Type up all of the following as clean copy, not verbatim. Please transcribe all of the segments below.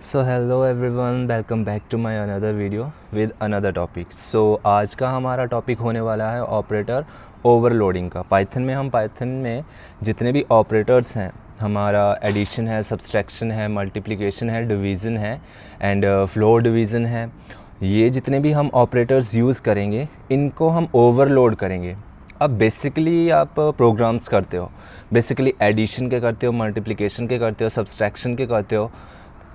So hello everyone, welcome back to my another video with another topic. So आज का हमारा topic होने वाला है ऑपरेटर ओवरलोडिंग का। पाइथन में जितने भी ऑपरेटर्स हैं, हमारा एडिशन है, सब्सट्रैक्शन है, मल्टीप्लिकेशन है, डिवीज़न है एंड फ्लोर डिवीज़न है, ये जितने भी हम ऑपरेटर्स यूज़ करेंगे इनको हम ओवरलोड करेंगे। अब बेसिकली आप प्रोग्राम्स करते हो, बेसिकली एडिशन के करते हो, मल्टीप्लिकेशन के करते हो, सब्सट्रैक्शन के करते हो,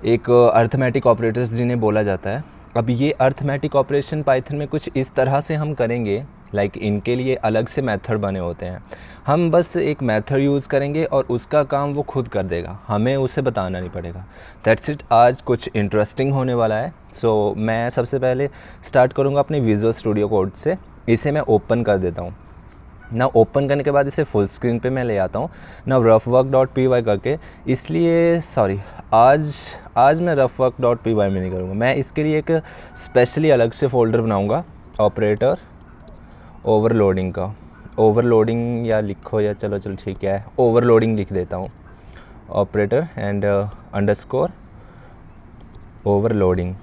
एक अर्थमेटिक ऑपरेटर्स जिन्हें बोला जाता है। अब ये अर्थमेटिक ऑपरेशन पाइथन में कुछ इस तरह से हम करेंगे, इनके लिए अलग से मेथड बने होते हैं। हम बस एक मेथड यूज़ करेंगे और उसका काम वो खुद कर देगा, हमें उसे बताना नहीं पड़ेगा। That's it. आज कुछ इंटरेस्टिंग होने वाला है। सो मैं सबसे पहले स्टार्ट करूँगा अपने विजुअल स्टूडियो कोड से। इसे मैं ओपन कर देता हूँ ना। ओपन करने के बाद इसे फुल स्क्रीन पे मैं ले आता हूँ ना, roughwork.py करके। इसलिए सॉरी, आज मैं roughwork.py में नहीं करूँगा। मैं इसके लिए एक स्पेशली अलग से फ़ोल्डर बनाऊँगा ऑपरेटर ओवरलोडिंग का। ओवरलोडिंग या लिखो या चलो ठीक है, ओवरलोडिंग लिख देता हूँ। Operator and underscore overloading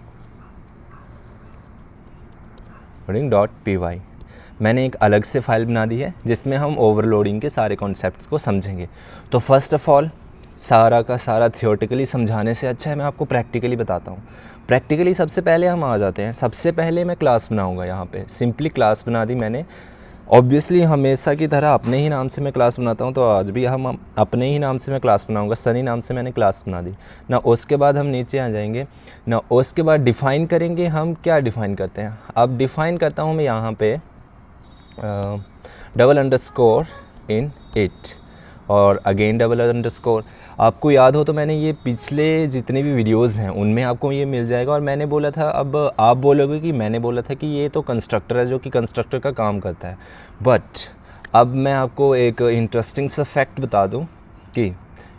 .py मैंने एक अलग से फ़ाइल बना दी है जिसमें हम ओवरलोडिंग के सारे कॉन्सेप्ट्स को समझेंगे। तो फर्स्ट ऑफ़ ऑल सारा का सारा थियोरेटिकली समझाने से अच्छा है मैं आपको प्रैक्टिकली बताता हूँ। प्रैक्टिकली सबसे पहले हम आ जाते हैं। सबसे पहले मैं क्लास बनाऊँगा। यहाँ पे सिंपली क्लास बना दी मैंने। ऑब्वियसली हमेशा की तरह अपने ही नाम से मैं क्लास बनाता हूँ, तो आज भी हम अपने ही नाम से मैं क्लास बनाऊँगा। सनी नाम से मैंने क्लास बना दी ना। उसके बाद हम नीचे आ जाएंगे ना। उसके बाद डिफ़ाइन करेंगे। हम क्या डिफ़ाइन करते हैं? अब डिफ़ाइन करता हूँ मैं यहाँ पे डबल अंडरस्कोर इन इट और अगेन डबल अंडरस्कोर। आपको याद हो तो मैंने ये पिछले जितने भी वीडियोस हैं उनमें आपको ये मिल जाएगा। और मैंने बोला था, अब आप बोलोगे कि मैंने बोला था कि ये तो कंस्ट्रक्टर है जो कि कंस्ट्रक्टर का काम करता है। बट अब मैं आपको एक इंटरेस्टिंग सा फैक्ट बता दूं कि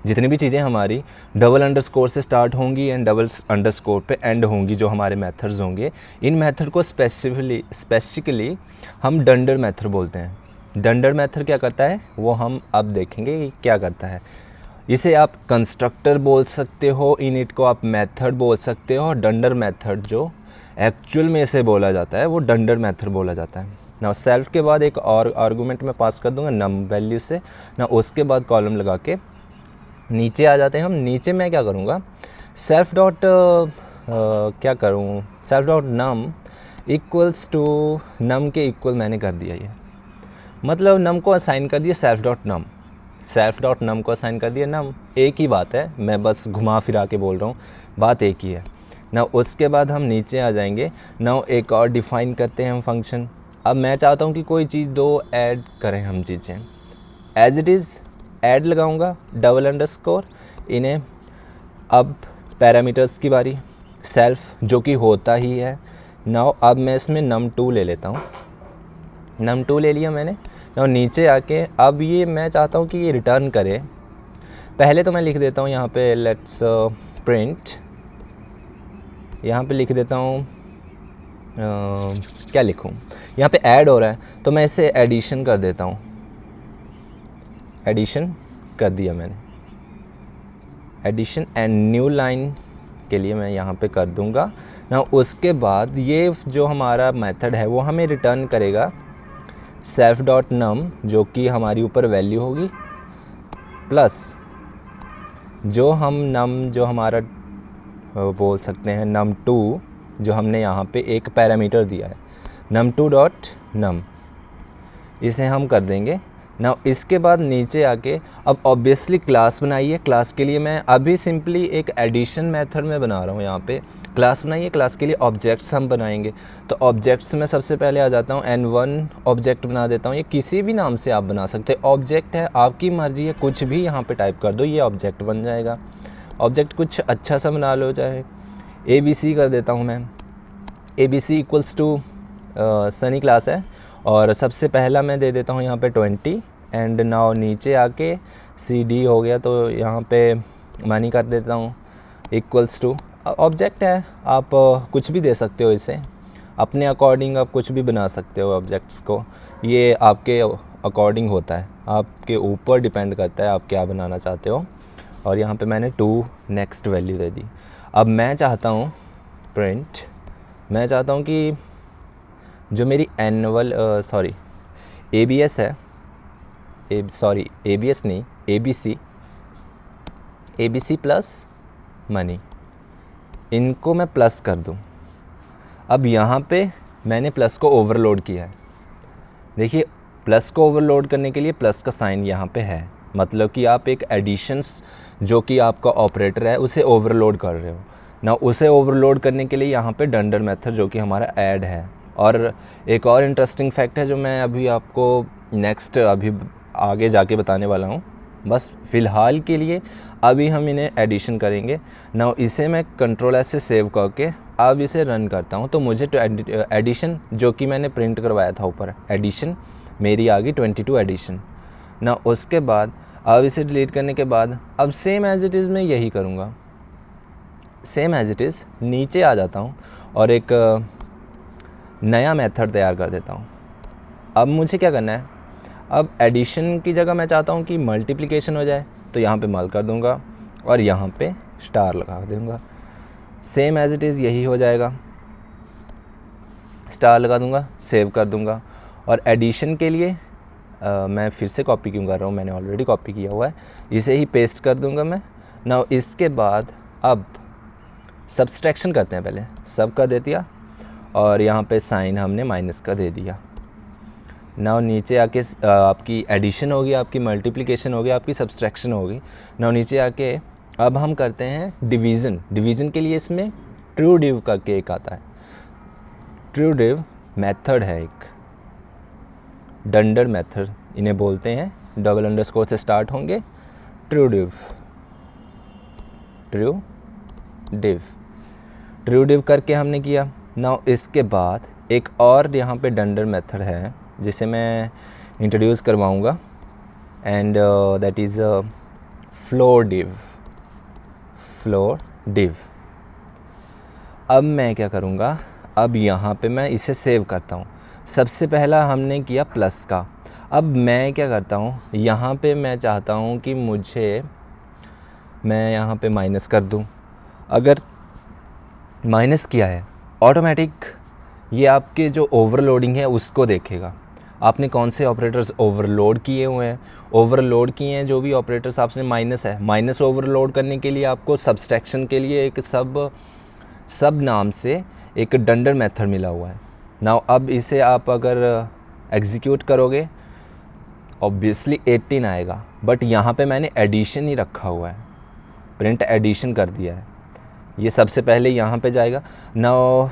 जितनी भी चीज़ें हमारी डबल अंडरस्कोर से स्टार्ट होंगी एंड डबल अंडरस्कोर पे एंड होंगी, जो हमारे मेथड्स होंगे, इन मेथड को स्पेसिफिकली हम डंडर मेथड बोलते हैं। डंडर मेथड क्या करता है वो हम अब देखेंगे कि क्या करता है। इसे आप कंस्ट्रक्टर बोल सकते हो, इनिट को आप मेथड बोल सकते हो, और डंडर मेथड जो एक्चुअल में इसे बोला जाता है वो डंडर मेथड बोला जाता है ना। सेल्फ के बाद एक और आर्गूमेंट में पास कर दूंगा नम वैल्यू से ना। उसके बाद कॉलम लगा के नीचे आ जाते हैं हम। नीचे मैं क्या करूँगा, सेल्फ डॉट क्या करूँ, self dot num equals to num के इक्वल मैंने कर दिया। ये मतलब नम को असाइन कर दिया सेल्फ डॉट नम, सेल्फ डॉट नम को असाइन कर दिया नम। एक ही बात है, मैं बस घुमा फिरा के बोल रहा हूँ, बात एक ही है ना। उसके बाद हम नीचे आ जाएंगे ना। एक और डिफ़ाइन करते हैं हम फंक्शन। अब मैं चाहता हूँ कि कोई चीज़ दो ऐड करें हम चीज़ें। एज इट इज़ ऐड लगाऊंगा डबल अंडरस्कोर इन्हें। अब पैरामीटर्स की बारी, सेल्फ जो कि होता ही है। नाउ अब मैं इसमें num2 ले लेता हूँ। num2 ले लिया मैंने। नाउ नीचे आके अब ये मैं चाहता हूँ कि ये रिटर्न करे। पहले तो मैं लिख देता हूँ यहाँ पे लेट्स प्रिंट। यहाँ पे लिख देता हूँ क्या लिखूँ, यहाँ पे ऐड हो रहा है तो मैं इसे एडिशन कर देता हूँ। एडिशन कर दिया मैंने, एडिशन एंड न्यू लाइन के लिए मैं यहाँ पे कर दूँगा ना। उसके बाद ये जो हमारा मेथड है वो हमें रिटर्न करेगा सेल्फ डॉट नम, जो कि हमारी ऊपर वैल्यू होगी, प्लस जो हम नम जो हमारा बोल सकते हैं num2, जो हमने यहाँ पे एक पैरामीटर दिया है num2 डॉट नम, इसे हम कर देंगे ना। इसके बाद नीचे आके अब ऑब्वियसली क्लास बनाई है। क्लास के लिए मैं अभी सिंपली एक एडिशन मेथड में बना रहा हूँ। यहाँ पे क्लास बनाइए, क्लास के लिए ऑब्जेक्ट्स हम बनाएंगे। तो ऑब्जेक्ट्स में सबसे पहले आ जाता हूँ, n1 ऑब्जेक्ट बना देता हूँ। ये किसी भी नाम से आप बना सकते हैं, ऑब्जेक्ट है, आपकी मर्जी है, कुछ भी यहाँ पे टाइप कर दो, ये ऑब्जेक्ट बन जाएगा। ऑब्जेक्ट कुछ अच्छा सा बना लो, चाहे ABC कर देता हूँ मैं। ABC equals to sunny class है और सबसे पहला मैं दे देता हूँ यहाँ पे 20 एंड नाउ नीचे आके CD हो गया तो यहाँ पे मनी कर देता हूँ इक्वल्स टू। ऑब्जेक्ट है, आप कुछ भी दे सकते हो, इसे अपने अकॉर्डिंग आप कुछ भी बना सकते हो ऑब्जेक्ट्स को। ये आपके अकॉर्डिंग होता है, आपके ऊपर डिपेंड करता है आप क्या बनाना चाहते हो। और यहाँ पे मैंने 2 नेक्स्ट वैल्यू दे दी। अब मैं चाहता हूँ प्रिंट, मैं चाहता हूँ कि जो मेरी एनुअल ABS है, ABS नहीं, ABC प्लस मनी, इनको मैं प्लस कर दूँ। अब यहाँ पे मैंने प्लस को ओवरलोड किया है। देखिए, प्लस को ओवरलोड करने के लिए प्लस का साइन यहाँ पे है, मतलब कि आप एक एडिशंस जो कि आपका ऑपरेटर है उसे ओवरलोड कर रहे हो ना। उसे ओवरलोड करने के लिए यहाँ पे डंडर मेथड जो कि हमारा ऐड है। और एक और इंटरेस्टिंग फैक्ट है जो मैं अभी आपको नेक्स्ट अभी आगे जाके बताने वाला हूँ। बस फ़िलहाल के लिए अभी हम इन्हें एडिशन करेंगे ना। इसे मैं कंट्रोल S से सेव करके अब इसे रन करता हूँ, तो मुझे एडिशन जो कि मैंने प्रिंट करवाया था ऊपर, एडिशन मेरी आ गई 22 एडिशन ना। उसके बाद अब इसे डिलीट करने के बाद अब सेम एज़ इट इज़ मैं यही करूँगा, सेम एज़ इट इज़ नीचे आ जाता हूँ और एक नया मेथड तैयार कर देता हूँ। अब मुझे क्या करना है, अब एडिशन की जगह मैं चाहता हूँ कि मल्टीप्लिकेशन हो जाए, तो यहाँ पे मल कर दूँगा और यहाँ पे स्टार लगा दूँगा। सेम एज़ इट इज़ यही हो जाएगा, स्टार लगा दूँगा, सेव कर दूँगा। और एडिशन के लिए मैं फिर से कॉपी क्यों कर रहा हूँ, मैंने ऑलरेडी कॉपी किया हुआ है, इसे ही पेस्ट कर दूँगा मैं ना। इसके बाद अब सब्सट्रैक्शन करते हैं, पहले सब का दे दिया और यहाँ पे साइन हमने माइनस का दे दिया ना। नीचे आके आपकी एडिशन होगी, आपकी मल्टीप्लिकेशन होगी, आपकी सब्सट्रैक्शन होगी ना। नीचे आके अब हम करते हैं डिवीज़न। डिवीज़न के लिए इसमें ट्रू डिव करके एक आता है, ट्रू डिव मेथड है, एक डंडर मेथड इन्हें बोलते हैं, डबल अंडरस्कोर से स्टार्ट होंगे। ट्रू डिव, ट्रू डिव करके हमने किया ना। इसके बाद एक और यहाँ पे डंडर मेथड है जिसे मैं इंट्रोड्यूस करवाऊँगा, and that is floor div. अब मैं क्या करूँगा, अब यहाँ पे मैं इसे सेव करता हूँ। सबसे पहला हमने किया प्लस का, अब मैं क्या करता हूँ, यहाँ पे मैं चाहता हूँ कि मैं यहाँ पे माइनस कर दूँ। अगर माइनस किया है, ऑटोमेटिक ये आपके जो ओवरलोडिंग है उसको देखेगा, आपने कौन से ऑपरेटर्स ओवरलोड किए हुए हैं। ओवरलोड किए हैं जो भी ऑपरेटर्स आपसे माइनस है, माइनस ओवरलोड करने के लिए आपको सब्सट्रैक्शन के लिए एक सब नाम से एक डंडर मेथड मिला हुआ है ना। अब इसे आप अगर एग्जीक्यूट करोगे ऑब्वियसली 18 आएगा, बट यहाँ पे मैंने एडिशन ही रखा हुआ है, प्रिंट एडिशन कर दिया है। ये सबसे पहले यहाँ पे जाएगा ना,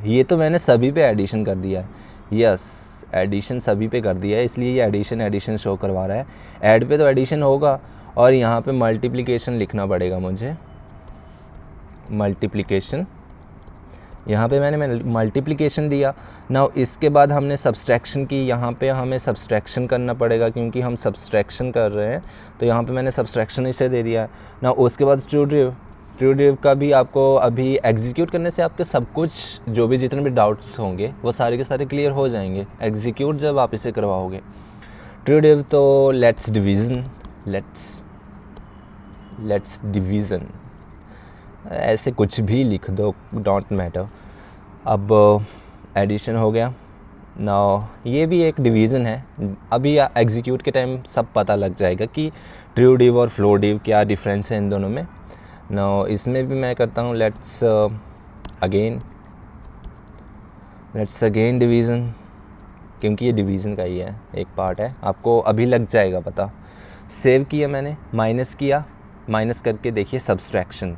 ये तो मैंने सभी पे एडिशन कर दिया है। यस, एडिशन सभी पे कर दिया है, इसलिए ये एडिशन शो करवा रहा है। ऐड पे तो एडिशन होगा और यहाँ पे मल्टीप्लिकेशन लिखना पड़ेगा मुझे, मल्टीप्लिकेशन। यहाँ पे मैंने मल्टीप्लिकेशन दिया ना। इसके बाद हमने सब्सट्रैक्शन की, यहाँ पे हमें सब्सट्रैक्शन करना पड़ेगा क्योंकि हम सब्सट्रैक्शन कर रहे हैं, तो यहाँ पे मैंने सब्सट्रैक्शन इसे दे दिया है ना। उसके बाद ट्रू डिव का भी आपको अभी एग्जीक्यूट करने से आपके सब कुछ जो भी जितने भी डाउट्स होंगे वो सारे के सारे क्लियर हो जाएंगे एग्जीक्यूट जब आप इसे करवाओगे। ट्रू डिव तो लेट्स डिवीज़न ऐसे कुछ भी लिख दो, डोंट मैटर। अब एडिशन हो गया ना, ये भी एक डिवीज़न है। अभी एग्जीक्यूट के टाइम सब पता लग जाएगा कि ट्रू डिव और फ्लोर डिव क्या डिफरेंस है इन दोनों में ना। इसमें भी मैं करता हूँ लेट्स अगेन डिवीज़न, क्योंकि ये डिवीज़न का ही है, एक पार्ट है, आपको अभी लग जाएगा पता। सेव किया मैंने, माइनस किया, माइनस करके देखिए सब्सट्रैक्शन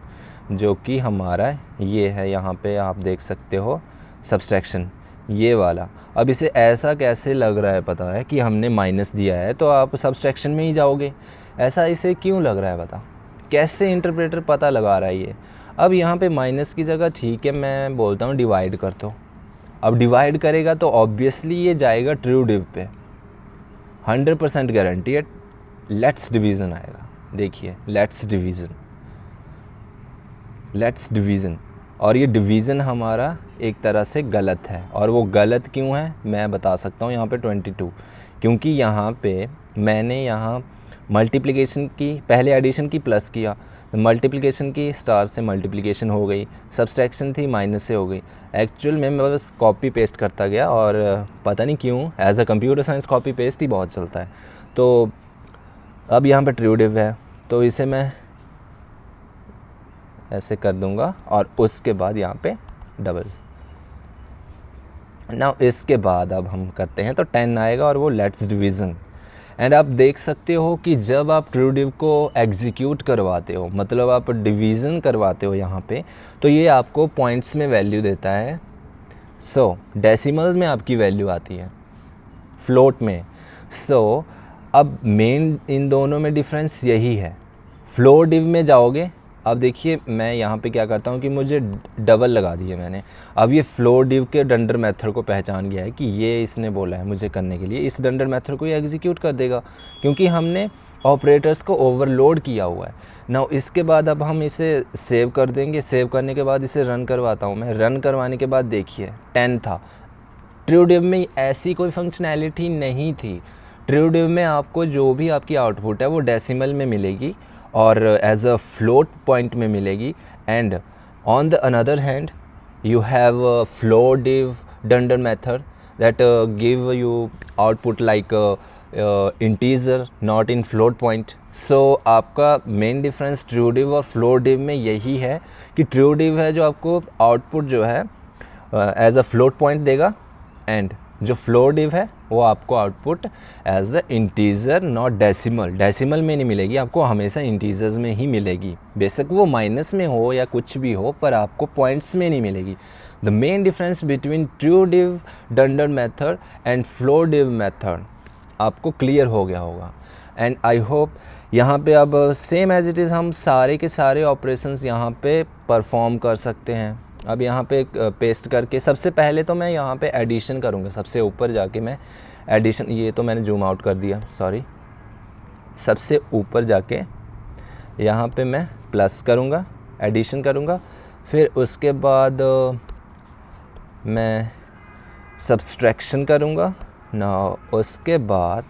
जो कि हमारा ये है, यहाँ पे आप देख सकते हो सब्सट्रैक्शन ये वाला। अब इसे ऐसा कैसे लग रहा है पता है कि हमने माइनस दिया है तो आप सब्सट्रैक्शन में ही जाओगे, ऐसा इसे क्यों लग रहा है पता, कैसे इंटरप्रेटर पता लगा रहा है ये। अब यहाँ पे माइनस की जगह ठीक है मैं बोलता हूँ डिवाइड कर दो। अब डिवाइड करेगा तो ऑब्वियसली ये जाएगा ट्रू डिव पे, 100% गारंटी है। लेट्स डिवीज़न आएगा, देखिए लेट्स डिवीज़न, और ये डिवीज़न हमारा एक तरह से गलत है। और वो गलत क्यों है मैं बता सकता हूँ। यहाँ पे 22, क्योंकि यहाँ पे मैंने यहाँ मल्टीप्लिकेशन की, पहले एडिशन की प्लस किया, मल्टीप्लिकेशन की स्टार से मल्टीप्लिकेशन हो गई, सब्सट्रैक्शन थी माइनस से हो गई। एक्चुअल में मैं बस कॉपी पेस्ट करता गया और पता नहीं क्यों as a computer science copy paste ही बहुत चलता है। तो अब यहाँ पे ट्रू डिव है तो इसे मैं ऐसे कर दूंगा और उसके बाद यहाँ पे डबल। नाउ इसके बाद अब हम करते हैं तो 10 आएगा और वो लेट्स डिवीज़न। एंड आप देख सकते हो कि जब आप ट्रू डिव को एग्जीक्यूट करवाते हो, मतलब आप डिवीज़न करवाते हो यहाँ पे, तो ये आपको पॉइंट्स में वैल्यू देता है। सो डेसिमल में आपकी वैल्यू आती है, फ्लोट में। सो अब मेन इन दोनों में डिफरेंस यही है। फ्लोट डिव में जाओगे, अब देखिए मैं यहाँ पे क्या करता हूँ कि मुझे डबल लगा दिए मैंने। अब ये फ्लोट डिव के डंडर मेथड को पहचान गया है कि ये इसने बोला है मुझे करने के लिए, इस डंडर मेथड को ये एग्जीक्यूट कर देगा क्योंकि हमने ऑपरेटर्स को ओवरलोड किया हुआ है। नाउ इसके बाद अब हम इसे सेव कर देंगे। सेव करने के बाद इसे रन करवाता हूँ मैं। रन करवाने के बाद देखिए 10 था। ट्रू डिव में ऐसी कोई फंक्शनैलिटी नहीं थी। ट्रू डिव में आपको जो भी आपकी आउटपुट है वो डेसिमल में मिलेगी और एज अ फ्लोट पॉइंट में मिलेगी। And on the another hand you have a float div dunder method that give you output like integer not in float point. So आपका मेन डिफरेंस ट्रू डिव और float div में यही है कि true div है जो आपको output जो है एज अ फ्लोट पॉइंट देगा एंड जो फ्लोट डिव है वो आपको output as a integer not decimal. Decimal में नहीं मिलेगी आपको, हमेशा इंटीजर्स में ही मिलेगी। बेशक वो माइनस में हो या कुछ भी हो पर आपको पॉइंट्स में नहीं मिलेगी। The main difference between true div dunder method and float div method आपको क्लियर हो गया होगा। एंड आई होप यहाँ पे अब सेम एज इट इज़ हम सारे के सारे ऑपरेशंस यहाँ पे परफॉर्म कर सकते हैं। अब यहाँ पे पेस्ट करके सबसे पहले तो मैं यहाँ पे एडिशन करूँगा। सबसे ऊपर जाके मैं एडिशन, ये तो मैंने जूम आउट कर दिया सॉरी। सबसे ऊपर जाके यहाँ पे मैं प्लस करूँगा, एडिशन करूँगा। फिर उसके बाद मैं सब्सट्रैक्शन करूँगा ना। उसके बाद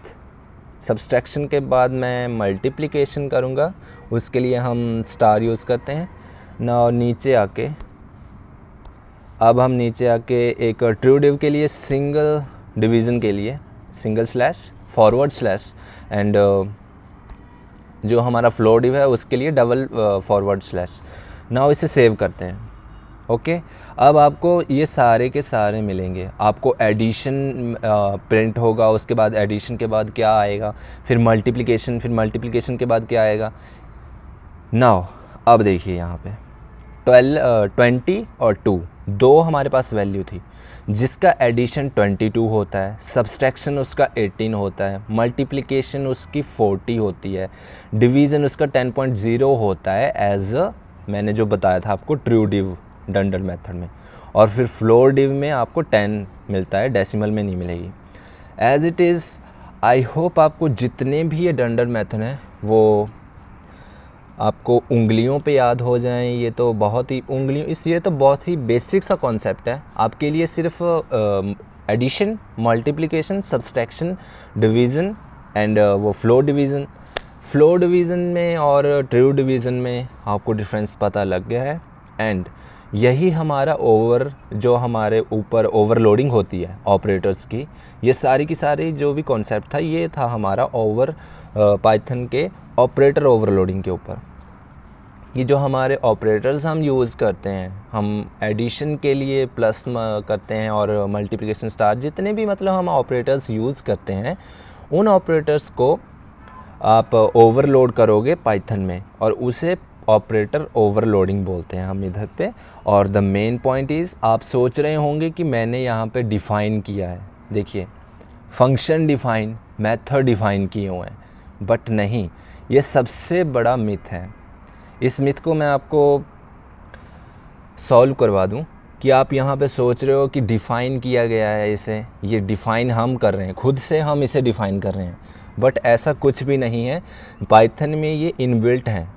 सब्सट्रैक्शन के बाद मैं मल्टीप्लिकेशन करूँगा, उसके लिए हम स्टार यूज़ करते हैं ना। नीचे आके अब हम नीचे आके एक ट्रू डिव के लिए सिंगल डिवीज़न के लिए single slash forward slash and जो हमारा फ्लोट डिव है उसके लिए डबल फॉरवर्ड स्लैश। नाउ इसे सेव करते हैं। ओके अब आपको ये सारे के सारे मिलेंगे। आपको एडिशन प्रिंट होगा, उसके बाद एडिशन के बाद क्या आएगा, फिर मल्टीप्लिकेशन के बाद क्या आएगा। नाउ अब देखिए यहाँ पे 20 और 2 दो हमारे पास वैल्यू थी जिसका एडिशन 22 होता है, सब्सट्रैक्शन उसका 18 होता है, मल्टीप्लिकेशन उसकी 40 होती है, डिवीज़न उसका 10.0 होता है एज अ मैंने जो बताया था आपको ट्रू डिव डंडर मेथड में। और फिर फ्लोट डिव में आपको 10 मिलता है, डेसिमल में नहीं मिलेगी। As it is I hope आपको जितने भी ये डंडर मेथड हैं वो आपको उंगलियों पे याद हो जाएं। ये तो बहुत ही ये तो बहुत ही बेसिक सा कॉन्सेप्ट है आपके लिए। सिर्फ addition, multiplication, subtraction, division and वो फ्लोट डिवीज़न में और ट्रू डिवीज़न में आपको डिफरेंस पता लग गया है। एंड यही हमारा जो हमारे ऊपर ओवरलोडिंग होती है ऑपरेटर्स की, ये सारी की सारी जो भी कॉन्सेप्ट था ये था हमारा पाइथन के ऑपरेटर ओवरलोडिंग के ऊपर। ये जो हमारे ऑपरेटर्स हम यूज़ करते हैं, हम एडिशन के लिए प्लस करते हैं और मल्टीप्लिकेशन स्टार, जितने भी मतलब हम ऑपरेटर्स यूज़ करते हैं उन ऑपरेटर्स को आप ओवरलोड करोगे पाइथन में और उसे ऑपरेटर ओवरलोडिंग बोलते हैं हम इधर पे। और द मेन पॉइंट इज़ आप सोच रहे होंगे कि मैंने यहाँ पे डिफ़ाइन किया है, देखिए फंक्शन डिफ़ाइन, मेथड डिफ़ाइन किए हुए हैं, बट नहीं, ये सबसे बड़ा मिथ है। इस मिथ को मैं आपको सॉल्व करवा दूं कि आप यहाँ पे सोच रहे हो कि डिफ़ाइन किया गया है इसे, ये डिफ़ाइन हम कर रहे हैं, खुद से हम इसे डिफ़ाइन कर रहे हैं, बट ऐसा कुछ भी नहीं है। पाइथन में ये इनबिल्ट हैं,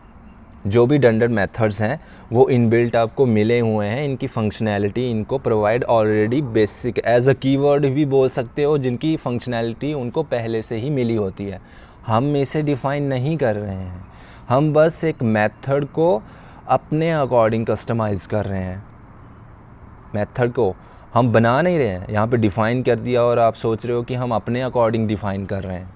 जो भी डंडर मेथड्स हैं वो इनबिल्ट आपको मिले हुए हैं। इनकी फंक्शनैलिटी इनको provide already basic as a keyword भी बोल सकते हो, जिनकी फंक्शनैलिटी उनको पहले से ही मिली होती है। हम इसे डिफ़ाइन नहीं कर रहे हैं, हम बस एक मेथड को अपने अकॉर्डिंग कस्टमाइज़ कर रहे हैं। मेथड को हम बना नहीं रहे हैं, यहाँ पे डिफ़ाइन कर दिया और आप सोच रहे हो कि हम अपने अकॉर्डिंग डिफ़ाइन कर रहे हैं।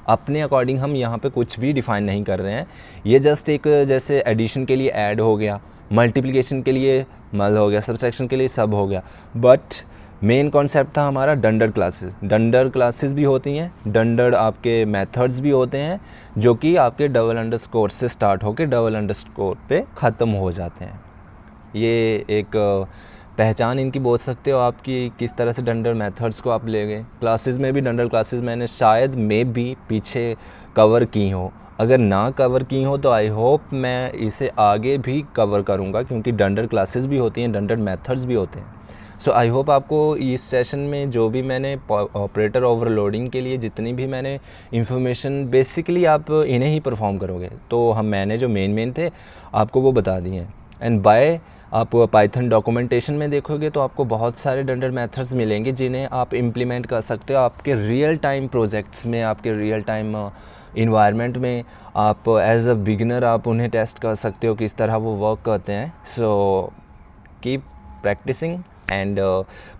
अपने अकॉर्डिंग हम यहाँ पे कुछ भी डिफ़ाइन नहीं कर रहे हैं। ये जस्ट एक जैसे एडिशन के लिए ऐड हो गया, मल्टीप्लिकेशन के लिए मल हो गया, सब्सट्रैक्शन के लिए सब हो गया। बट मेन कॉन्सेप्ट था हमारा डंडर क्लासेस। डंडर क्लासेस भी होती हैं, डंडर आपके मेथड्स भी होते हैं जो कि आपके डबल अंडरस्कोर से स्टार्ट होकर डबल अंडरस्कोर पे ख़त्म हो जाते हैं। ये एक पहचान इनकी बोल सकते हो आपकी, किस तरह से डंडर मेथड्स को आप ले गए। क्लासेस में भी डंडर क्लासेस मैंने शायद में भी पीछे कवर की हो, अगर ना कवर की हो तो आई होप मैं इसे आगे भी कवर करूँगा, क्योंकि डंडर क्लासेस भी होती हैं, डंडर मेथड्स भी होते हैं। सो आई होप आपको इस सेशन में जो भी मैंने ऑपरेटर ओवरलोडिंग के लिए जितनी भी मैंने इंफॉर्मेशन, बेसिकली आप इन्हें ही परफॉर्म करोगे, तो मैंने जो मेन थे आपको वो बता दिए हैं। एंड बाय आप पाइथन डॉक्यूमेंटेशन में देखोगे तो आपको बहुत सारे डंडर मेथड्स मिलेंगे जिन्हें आप इम्प्लीमेंट कर सकते हो आपके रियल टाइम प्रोजेक्ट्स में, आपके रियल टाइम इन्वायरमेंट में। आप एज अ बिगिनर आप उन्हें टेस्ट कर सकते हो किस तरह वो वर्क करते हैं। So keep practising and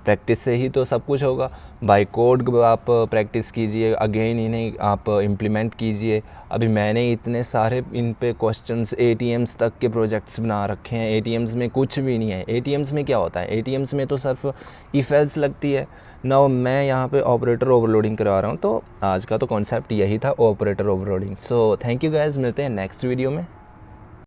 practice से ही तो सब कुछ होगा। बाय कोड आप प्रैक्टिस कीजिए, अगेन इन्हें आप इम्प्लीमेंट कीजिए। अभी मैंने इतने सारे इन पे क्वेश्चंस ATMs तक के प्रोजेक्ट्स बना रखे हैं। ATMs में कुछ भी नहीं है। ATMs में क्या होता है, ATMs में तो सिर्फ इफ एल्स लगती है ना। मैं यहाँ पे ऑपरेटर ओवरलोडिंग करवा रहा हूँ, तो आज का तो कॉन्सेप्ट यही था, operator overloading. So thank you guys, मिलते हैं नेक्स्ट वीडियो में।